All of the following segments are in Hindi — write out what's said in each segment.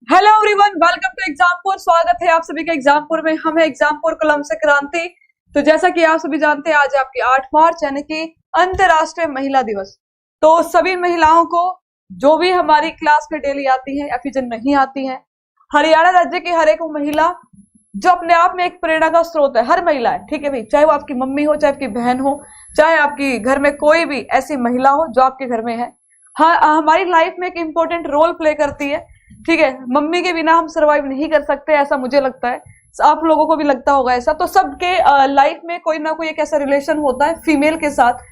Hello everyone, welcome to Exampur. स्वागत है आप सभी का एग्जामपुर में। हम है एग्जामपुर कलम से क्रांति। तो जैसा कि आप सभी जानते हैं, आज आपकी 8 मार्च यानी कि अंतर्राष्ट्रीय महिला दिवस। तो सभी महिलाओं को जो भी हमारी क्लास में डेली आती है या फिर जो नहीं आती है, हरियाणा राज्य की हर एक महिला जो अपने आप में एक प्रेरणा का स्रोत है, हर महिला है, ठीक है भाई, चाहे वो आपकी मम्मी हो, चाहे आपकी बहन हो, चाहे आपकी घर में कोई भी ऐसी महिला हो जो आपके घर में है, हमारी लाइफ में एक इंपॉर्टेंट रोल प्ले करती है। ठीक है, मम्मी के बिना हम सरवाइव नहीं कर सकते, ऐसा मुझे लगता है, आप लोगों को भी लगता होगा ऐसा। तो सबके लाइफ में कोई ना कोई एक ऐसा रिलेशन होता है फीमेल के साथ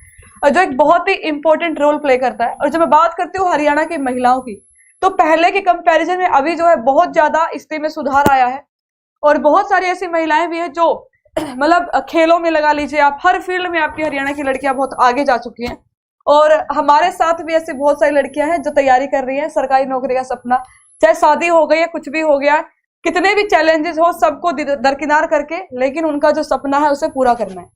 जो एक बहुत ही इंपॉर्टेंट रोल प्ले करता है। और जब मैं बात करती हूँ हरियाणा की महिलाओं की, तो पहले के कंपैरिजन में अभी जो है बहुत ज्यादा स्थिति में सुधार आया है। और बहुत सारी ऐसी महिलाएं भी है जो मतलब खेलों में लगा लीजिए आप, हर फील्ड में आपकी हरियाणा की लड़कियां बहुत आगे जा चुकी हैं। और हमारे साथ भी ऐसी बहुत सारी लड़कियां हैं जो तैयारी कर रही है सरकारी नौकरी का सपना, चाहे शादी हो गई है, कुछ भी हो गया, कितने भी चैलेंजेस हो सबको दरकिनार करके, लेकिन उनका जो सपना है उसे पूरा करना है।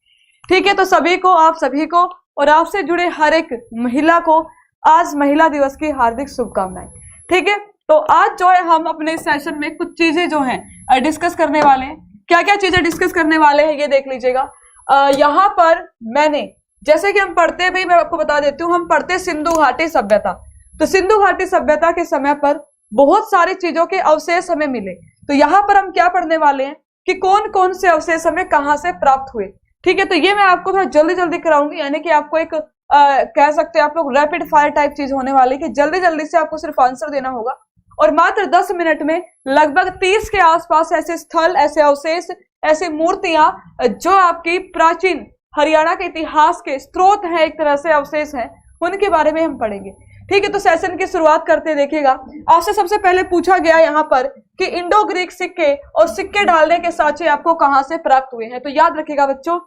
ठीक है, तो सभी को, आप सभी को और आपसे जुड़े हर एक महिला को आज महिला दिवस की हार्दिक शुभकामनाएं। ठीक है, तो आज जो है हम अपने सेशन में कुछ चीजें जो हैं डिस्कस करने वाले हैं। क्या क्या चीजें डिस्कस करने वाले हैं ये देख लीजिएगा। यहाँ पर मैंने, जैसे कि हम पढ़ते हैं भाई, मैं आपको बता देती हूँ, हम पढ़ते सिंधु घाटी सभ्यता। तो सिंधु घाटी सभ्यता के समय पर बहुत सारी चीजों के अवशेष हमें मिले। तो यहाँ पर हम क्या पढ़ने वाले हैं कि कौन कौन से अवशेष हमें कहाँ से प्राप्त हुए। ठीक है, तो ये मैं आपको थोड़ा जल्दी जल्दी कराऊंगी, यानी कि आपको एक कह सकते हैं आप लोग रैपिड फायर टाइप चीज होने वाली कि जल्दी जल्दी से आपको सिर्फ आंसर देना होगा। और मात्र 10 मिनट में लगभग 30 के आसपास ऐसे स्थल, ऐसे अवशेष, ऐसी मूर्तियां जो आपकी प्राचीन हरियाणा के इतिहास के स्रोत है, एक तरह से अवशेष हैं, उनके बारे में हम पढ़ेंगे। ठीक है, तो सेशन की शुरुआत करते देखिएगा। आपसे सबसे पहले पूछा गया यहाँ पर कि इंडो ग्रीक सिक्के और सिक्के ढालने के सांचे आपको कहां से प्राप्त हुए हैं। तो याद रखिएगा बच्चों,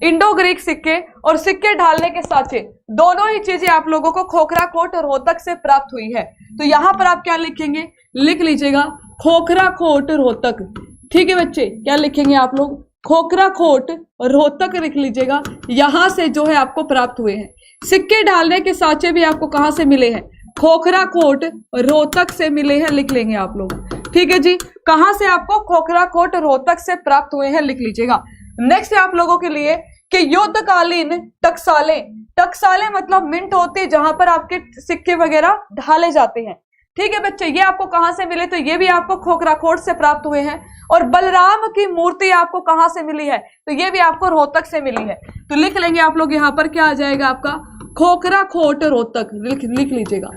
इंडो ग्रीक सिक्के और सिक्के ढालने के सांचे दोनों ही चीजें आप लोगों को खोखरा कोट और रोहतक से प्राप्त हुई है। तो यहाँ पर आप क्या लिखेंगे, लिख लीजिएगा खोखरा कोट रोहतक। ठीक है बच्चे, क्या लिखेंगे आप लोग, खोखरा कोट रोहतक लिख लीजिएगा, यहां से जो है आपको प्राप्त हुए हैं। सिक्के ढालने के सांचे भी आपको कहां से मिले हैं, खोखरा कोट रोहतक से मिले हैं, लिख लेंगे आप लोग। ठीक है जी, कहां से आपको खोखरा कोट रोहतक से प्राप्त हुए हैं, लिख लीजिएगा। नेक्स्ट है आप लोगों के लिए कि युद्धकालीन टकसालें, टकसालें मतलब मिंट होती है जहां पर आपके सिक्के वगैरह ढाले जाते हैं। ठीक है बच्चे, ये आपको कहां से मिले, तो ये भी आपको खोखरा कोट से प्राप्त हुए हैं। और बलराम की मूर्ति आपको कहां से मिली है, तो ये भी आपको रोहतक से मिली है। तो लिख लेंगे आप लोग, यहाँ पर क्या आ जाएगा आपका, खोखरा कोट रोहतक, लिख लीजिएगा,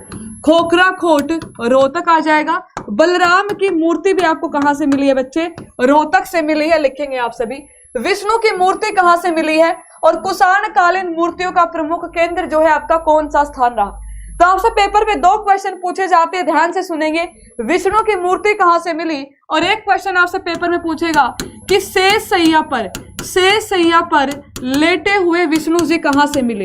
खोखरा कोट रोहतक आ जाएगा। बलराम की मूर्ति भी आपको कहां से मिली है बच्चे, रोहतक से मिली है, लिखेंगे आप सभी। विष्णु की मूर्ति कहां से मिली है, और कुषाण कालीन मूर्तियों का प्रमुख केंद्र जो है आपका कौन सा स्थान रहा। तो आपसे पेपर में 2 क्वेश्चन पूछे जाते हैं, ध्यान से सुनेंगे। विष्णु की मूर्ति कहां से मिली, और एक क्वेश्चन आपसे पेपर में पूछेगा कि शेष सैया पर लेटे हुए विष्णु जी कहां से मिले।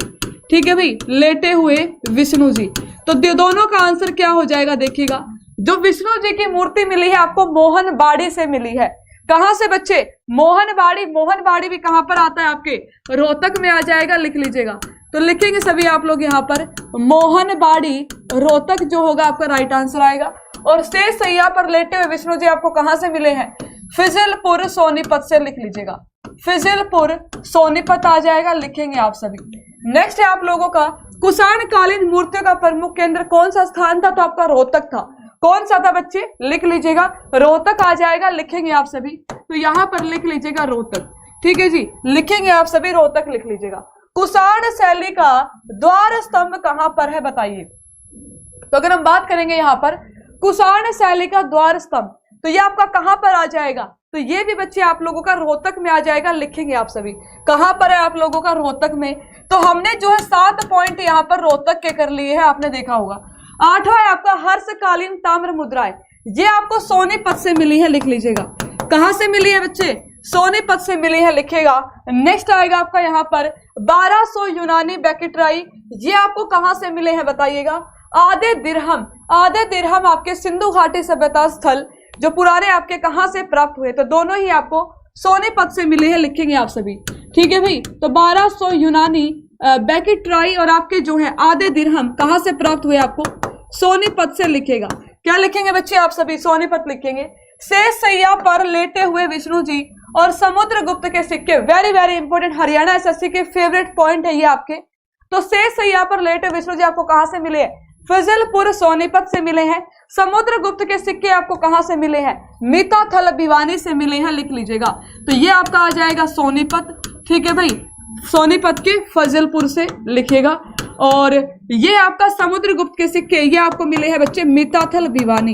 ठीक है भाई, लेटे हुए विष्णु जी। तो दोनों का आंसर क्या हो जाएगा देखिएगा। जो विष्णु जी की मूर्ति मिली है आपको मोहनबाड़ी से मिली है। कहां से बच्चे, मोहनबाड़ी। मोहनबाड़ी भी कहां पर आता है आपके, रोहतक में आ जाएगा, लिख लीजिएगा। तो लिखेंगे सभी आप लोग यहाँ पर, मोहनबाड़ी रोहतक जो होगा आपका राइट आंसर आएगा। और शेष सैया पर लेटे हुए विष्णु जी आपको कहां से मिले हैं, फिजिलपुर सोनीपत से, लिख लीजिएगा, फिजिलपुर सोनीपत आ जाएगा, लिखेंगे आप सभी। नेक्स्ट है आप लोगों का, कुषाण कालीन मूर्तियों का प्रमुख केंद्र कौन सा स्थान था, तो आपका रोहतक था। कौन सा था बच्चे, लिख लीजिएगा, रोहतक आ जाएगा, लिखेंगे आप सभी। तो यहाँ पर लिख लीजिएगा रोहतक। ठीक है जी, लिखेंगे आप सभी, रोहतक लिख लीजिएगा। कुषाण शैली का द्वार स्तंभ कहां पर है बताइए। तो अगर हम बात करेंगे यहाँ पर कुषाण शैली का द्वार स्तंभ, तो ये आपका कहां पर आ जाएगा, तो ये भी बच्चे आप लोगों का रोहतक में आ जाएगा, लिखेंगे आप सभी। कहां पर है आप लोगों का, रोहतक में। तो हमने जो है 7 पॉइंट यहाँ पर रोहतक के कर लिए हैं, आपने देखा होगा। 8वां है आपका हर्षकालीन ताम्र मुद्राएं, ये आपको सोनीपत से मिली है, लिख लीजिएगा। कहां से मिली है बच्चे, सोनीपत से मिली है, लिखेगा। नेक्स्ट आएगा आपका यहाँ पर 1200 यूनानी बैकेट्राई, ये आपको कहां से मिले हैं बताइएगा। आधे दिरहम आपके सिंधु घाटी सभ्यता स्थल जो पुराने आपके कहां से प्राप्त हुए, तो दोनों ही आपको सोनीपत से मिले हैं, लिखेंगे आप सभी। ठीक है भाई, तो 1200 यूनानी बैकेट्राई और आपके जो है आधे दिरहम कहां से प्राप्त हुए आपको, सोनीपत से, लिखेगा। क्या लिखेंगे बच्चे आप सभी? सोनीपत लिखेंगे। शेष सैया पर लेटे हुए विष्णु जी और समुद्रगुप्त के सिक्के, very very important, Haryana SSC के फेवरेट पॉइंट है ये आपके। तो शेष सैया पर लेटे विष्णु जी आपको कहां से मिले हैं? फजलपुर सोनीपत से मिले हैं। समुद्रगुप्त के सिक्के आपको कहां से मिले हैं? मीताथल भिवानी से मिले हैं, लिख लीजिएगा। तो ये आपका आ जाएगा सोनीपत, ठीक है भाई, सोनीपत के फजलपुर से लिखेगा। और ये आपका समुद्रगुप्त के सिक्के ये आपको मिले हैं बच्चे मीताथल भिवानी,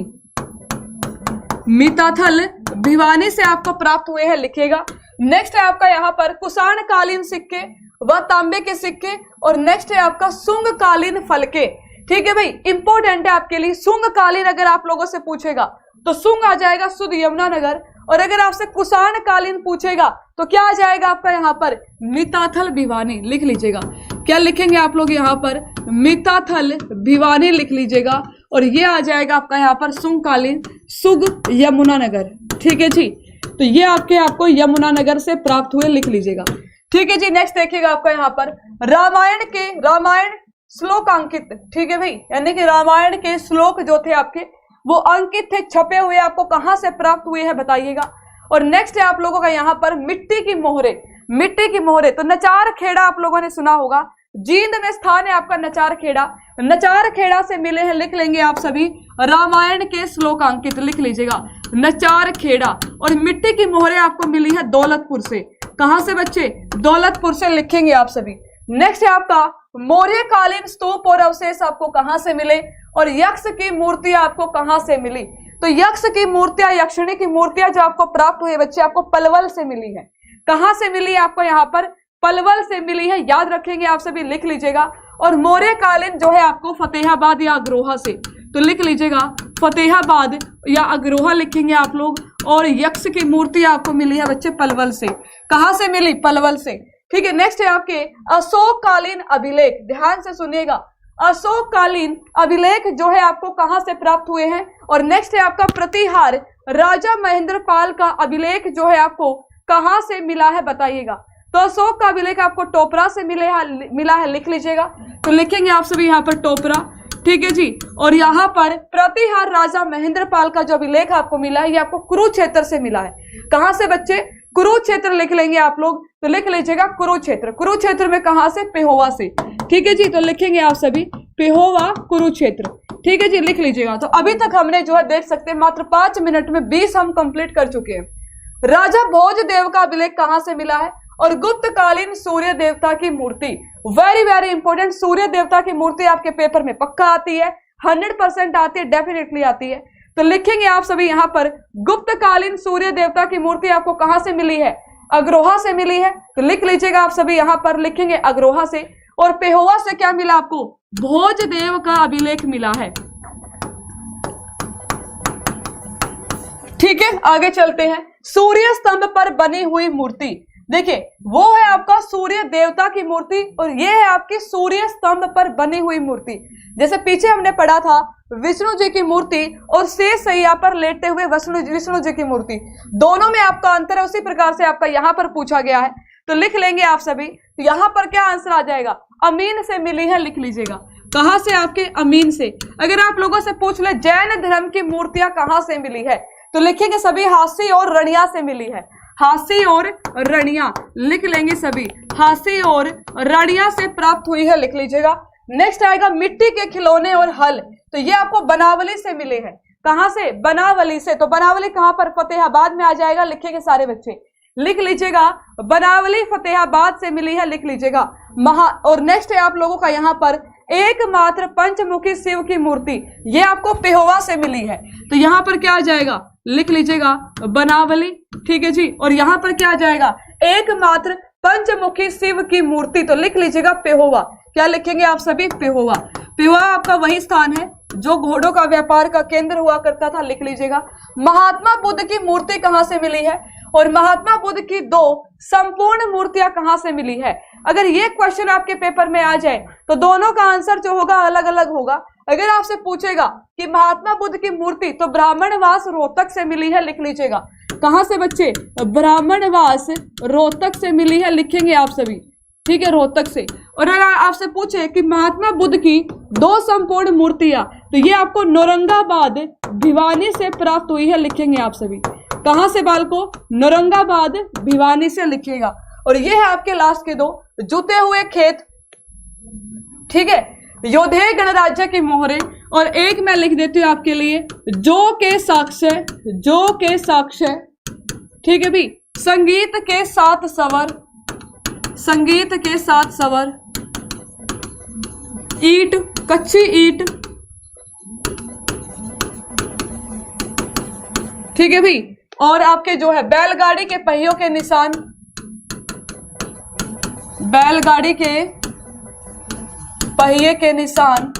मीताथल भिवानी से आपको प्राप्त हुए हैं, लिखेगा। नेक्स्ट है आपका यहाँ पर कुषाण कालीन सिक्के व तांबे के सिक्के, और नेक्स्ट है आपका सुंग कालीन फलके, ठीक है भाई, इंपॉर्टेंट है आपके लिए। सुंग कालीन अगर आप लोगों से पूछेगा तो सुंग आ जाएगा सुध यमुनानगर, और अगर आपसे कुषाण कालीन पूछेगा तो क्या आ जाएगा आपका यहाँ पर? मीताथल भिवानी, लिख लीजिएगा। क्या लिखेंगे आप लोग यहाँ पर? मीताथल भिवानी लिख लीजिएगा। और ये आ जाएगा आपका यहाँ पर सुंग कालीन सुग यमुनानगर, ठीक है जी। तो ये आपको यमुनानगर से प्राप्त हुए, लिख लीजिएगा, ठीक है जी। नेक्स्ट देखिएगा आपका यहाँ पर रामायण श्लोक अंकित, ठीक है भाई, यानी कि रामायण के श्लोक जो थे आपके वो अंकित थे, छपे हुए, आपको कहां से प्राप्त हुए हैं बताइएगा। और नेक्स्ट है आप लोगों का यहाँ पर मिट्टी की मोहरे। तो नचार खेड़ा आप लोगों ने सुना होगा, जींद में स्थान है आपका नचार खेड़ा से मिले हैं, लिख लेंगे आप सभी। रामायण के श्लोक अंकित, लिख लीजिएगा, नचार खेड़ा। और मिट्टी की मोहरे आपको मिली है दौलतपुर से। कहां से बच्चे? दौलतपुर से, लिखेंगे आप सभी। नेक्स्ट है आपका मौर्य कालीन स्तूप और अवशेष आपको कहां से मिले, और यक्ष की मूर्तियां आपको कहां से मिली? तो यक्ष की मूर्तियां, यक्षिणी की मूर्तियां जो आपको प्राप्त हुई बच्चे आपको पलवल से मिली है। कहां से मिली है आपको? यहाँ पर पलवल से मिली है, याद रखेंगे आप सभी, लिख लीजिएगा। और मौर्य कालीन जो है आपको फतेहाबाद या अग्रोहा से, तो लिख लीजिएगा फतेहाबाद या अग्रोहा लिखेंगे आप लोग। और यक्ष की मूर्ति आपको मिली है बच्चे पलवल से। कहां से मिली? पलवल से, ठीक है। नेक्स्ट है आपके अशोककालीन अभिलेख, ध्यान से सुनिएगा, अशोककालीन अभिलेख जो है आपको कहां से प्राप्त हुए हैं। और नेक्स्ट है आपका प्रतिहार राजा महेंद्र पाल का अभिलेख जो है आपको कहां से मिला है बताइएगा। तो अशोक का अभिलेख आपको टोपरा से मिला है, लिख लीजिएगा। तो लिखेंगे आप सभी यहाँ पर टोपरा, ठीक है जी। और यहाँ पर प्रतिहार राजा महेंद्र पाल का जो अभिलेख आपको मिला है ये आपको कुरुक्षेत्र से मिला है। कहां से बच्चे? कुरुक्षेत्र लिख लेंगे आप लोग, तो लिख लीजिएगा कुरुक्षेत्र में कहां से? पेहोवा से, ठीक है जी। तो लिखेंगे आप सभी पेहोवा कुरुक्षेत्र, ठीक है जी, लिख लीजिएगा। तो अभी तक हमने जो है देख सकते हैं मात्र 5 मिनट में 20 हम कंप्लीट कर चुके हैं। राजा भोजदेव का अभिलेख कहां से मिला है, और गुप्तकालीन सूर्य देवता की मूर्ति, वेरी वेरी इंपॉर्टेंट, सूर्य देवता की मूर्ति आपके पेपर में पक्का आती है, 100% आती है, डेफिनेटली आती है। तो लिखेंगे आप सभी यहाँ पर गुप्तकालीन सूर्य देवता की मूर्ति आपको कहां से मिली है? अग्रोहा से मिली है। तो लिख लीजिएगा आप सभी यहाँ पर, लिखेंगे अग्रोहा से। और पेहोवा से क्या मिला आपको? भोजदेव का अभिलेख मिला है, ठीक है। आगे चलते हैं। सूर्य स्तंभ पर बनी हुई मूर्ति, देखिए वो है आपका सूर्य देवता की मूर्ति, और ये है आपकी सूर्य स्तंभ पर बनी हुई मूर्ति। जैसे पीछे हमने पढ़ा था विष्णु जी की मूर्ति और शेष सैया पर लेटे हुए विष्णु जी की मूर्ति, दोनों में आपका अंतर है, उसी प्रकार से आपका यहाँ पर पूछा गया है। तो लिख लेंगे आप सभी। तो यहाँ पर क्या आंसर आ जाएगा? अमीन से मिली है, लिख लीजिएगा। कहां से? आपके अमीन से। अगर आप लोगों से पूछ ले जैन धर्म की मूर्तियां कहां से मिली है, तो लिखेंगे सभी हासी और रणिया से मिली है। हासी और रणिया लिख लेंगे सभी, हासी और रणिया से प्राप्त हुई है, लिख लीजिएगा। नेक्स्ट आएगा मिट्टी के खिलौने और हल, तो ये आपको बनावली से मिले हैं। कहां से? बनावली से। तो बनावली कहां पर? फतेहाबाद में आ जाएगा, लिखेंगे सारे बच्चे, लिख लीजिएगा। बनावली फतेहाबाद से मिली है, लिख लीजिएगा। और नेक्स्ट है आप लोगों का यहाँ पर एकमात्र पंचमुखी शिव की मूर्ति, ये आपको पेहोवा से मिली है। तो यहाँ पर क्या आ जाएगा? लिख लीजिएगा बनावली, ठीक है जी। और यहाँ पर क्या आ जाएगा? एकमात्र पंचमुखी शिव की मूर्ति, तो लिख लीजिएगा पेहोवा। क्या लिखेंगे आप सभी? पेहोवा। पेहोवा आपका वही स्थान है जो घोड़ों का व्यापार का केंद्र हुआ करता था, लिख लीजिएगा। महात्मा बुद्ध की मूर्ति कहां से मिली है, और महात्मा बुद्ध की 2 संपूर्ण मूर्तियां कहां से मिली है? अगर ये क्वेश्चन आपके पेपर में आ जाए तो दोनों का आंसर जो होगा अलग अलग होगा। अगर आपसे पूछेगा कि महात्मा बुद्ध की मूर्ति, तो ब्राह्मणवास रोहतक से मिली है, लिख लीजिएगा। कहां से बच्चे? ब्राह्मणवास रोहतक से मिली है, लिखेंगे आप सभी, ठीक है, रोहतक से। और अगर आपसे पूछे कि महात्मा बुद्ध की 2 संपूर्ण मूर्तियां, तो ये आपको औरंगाबाद भिवानी से प्राप्त हुई है, लिखेंगे आप सभी। कहां से बालको? नौरंगाबाद भिवानी से लिखिएगा। और ये है आपके लास्ट के दो, जुते हुए खेत, ठीक है, योधे गणराज्य की मोहरे, और एक मैं लिख देती हूं आपके लिए, जो के साक्ष्य, जो के साक्ष्य, ठीक है भी, संगीत के साथ सवर, संगीत के साथ सवर, ईट, कच्ची ईट, ठीक है भी, और आपके जो है बैलगाड़ी के पहियों के निशान, बैलगाड़ी के पहिए के निशान।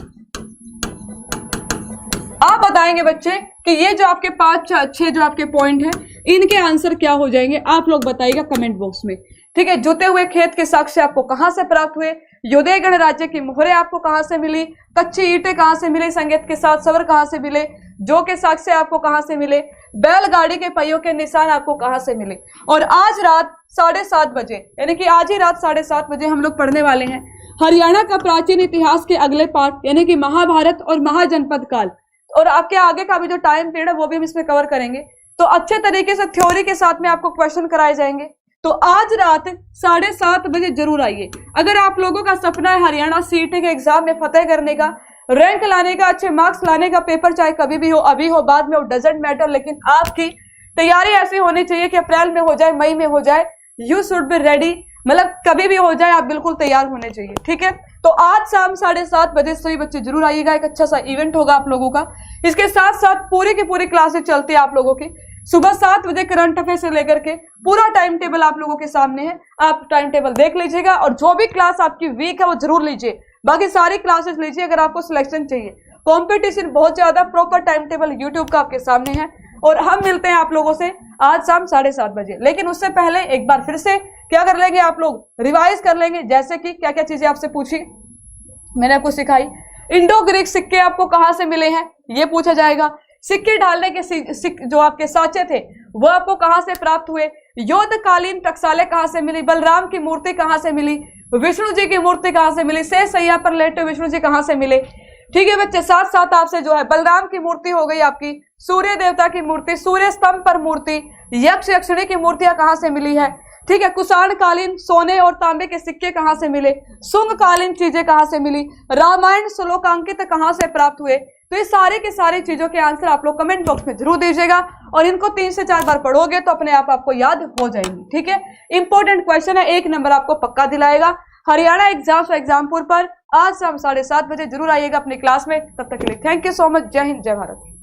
आप बताएंगे बच्चे कि ये जो आपके 5-6 जो आपके पॉइंट हैं, इनके आंसर क्या हो जाएंगे, आप लोग बताइएगा कमेंट बॉक्स में, ठीक है। जुते हुए खेत के साक्ष्य आपको कहां से प्राप्त हुए, योधे गणराज्य की मोहरे आपको कहां से मिली, कच्ची ईंटें कहां से मिली, संगीत के साथ सवर कहां से मिले, जो के साक्ष्य आपको कहां से मिले, बैलगाड़ी के पहियों के निशान आपको कहां से मिले। और आज रात 7:30 बजे, यानी कि आज ही रात 7:30 बजे हम लोग पढ़ने वाले हैं हरियाणा का प्राचीन इतिहास के अगले पार्ट, यानी कि महाभारत और महाजनपद काल। और आपके आगे का भी जो टाइम पीरियड है वो भी हम इसमें कवर करेंगे। तो अच्छे तरीके से थ्योरी के साथ में आपको क्वेश्चन कराए जाएंगे। तो आज रात 7:30 बजे जरूर आइए। अगर आप लोगों का सपना है हरियाणा सीईटी के एग्जाम में फतेह करने का, रैंक लाने का, अच्छे मार्क्स लाने का, पेपर चाहे कभी भी हो, अभी हो, बाद में हो, डजंट मैटर, लेकिन आपकी तैयारी ऐसी होनी चाहिए कि अप्रैल में हो जाए, मई में हो जाए, यू शुड बी रेडी, मतलब कभी भी हो जाए आप बिल्कुल तैयार होने चाहिए, ठीक है। तो आज शाम 7:30 बजे सभी बच्चे जरूर आइएगा, एक अच्छा सा इवेंट होगा आप लोगों का। इसके साथ साथ पूरी की पूरी क्लासेस चलती है आप लोगों की। सुबह 7 बजे करंट अफेयर से लेकर के पूरा टाइम टेबल आप लोगों के सामने है, आप टाइम टेबल देख लीजिएगा और जो भी क्लास आपकी वीक है वो जरूर लीजिए, बाकी सारी क्लासेस लीजिए अगर आपको सिलेक्शन चाहिए। कंपटीशन बहुत ज्यादा, प्रॉपर टाइम टेबल यूट्यूब का आपके सामने है। और हम मिलते हैं आप लोगों से आज शाम 7:30 बजे। लेकिन उससे पहले एक बार फिर से क्या कर लेंगे आप लोग, रिवाइज कर लेंगे, जैसे कि क्या क्या चीजें आपसे पूछी मैंने आपको सिखाई। इंडो ग्रीक सिक्के आपको कहां से मिले हैं ये पूछा जाएगा। सिक्के डालने के जो आपके साँचे थे वो आपको कहां से प्राप्त हुए, युद्धकालीन टकसालें कहां से मिली, बलराम की मूर्ति कहां से मिली, विष्णु जी की मूर्ति कहां से मिली, शेष सैया पर लेटे विष्णु जी कहां से मिले, ठीक है बच्चे। साथ साथ आपसे जो है बलराम की मूर्ति हो गई आपकी, सूर्य देवता की मूर्ति, सूर्य स्तंभ पर मूर्ति, यक्ष यक्षिणी की मूर्तियां कहां से मिली है, ठीक है। कुषाण कालीन सोने और तांबे के सिक्के कहां से मिले, सुंग कालीन चीजें कहां से मिली, रामायण श्लोकांकित कहां से प्राप्त हुए। तो ये सारी की सारी चीजों के आंसर आप लोग कमेंट बॉक्स में जरूर दीजिएगा और इनको 3 से 4 बार पढ़ोगे तो अपने आप आपको याद हो जाएंगी, ठीक है। इंपॉर्टेंट क्वेश्चन है, 1 नंबर आपको पक्का दिलाएगा। हरियाणा एग्जामपुर पर आज शाम 7:30 बजे जरूर आइएगा अपनी क्लास में। तब तक के लिए थैंक यू सो मच। जय हिंद, जय भारत।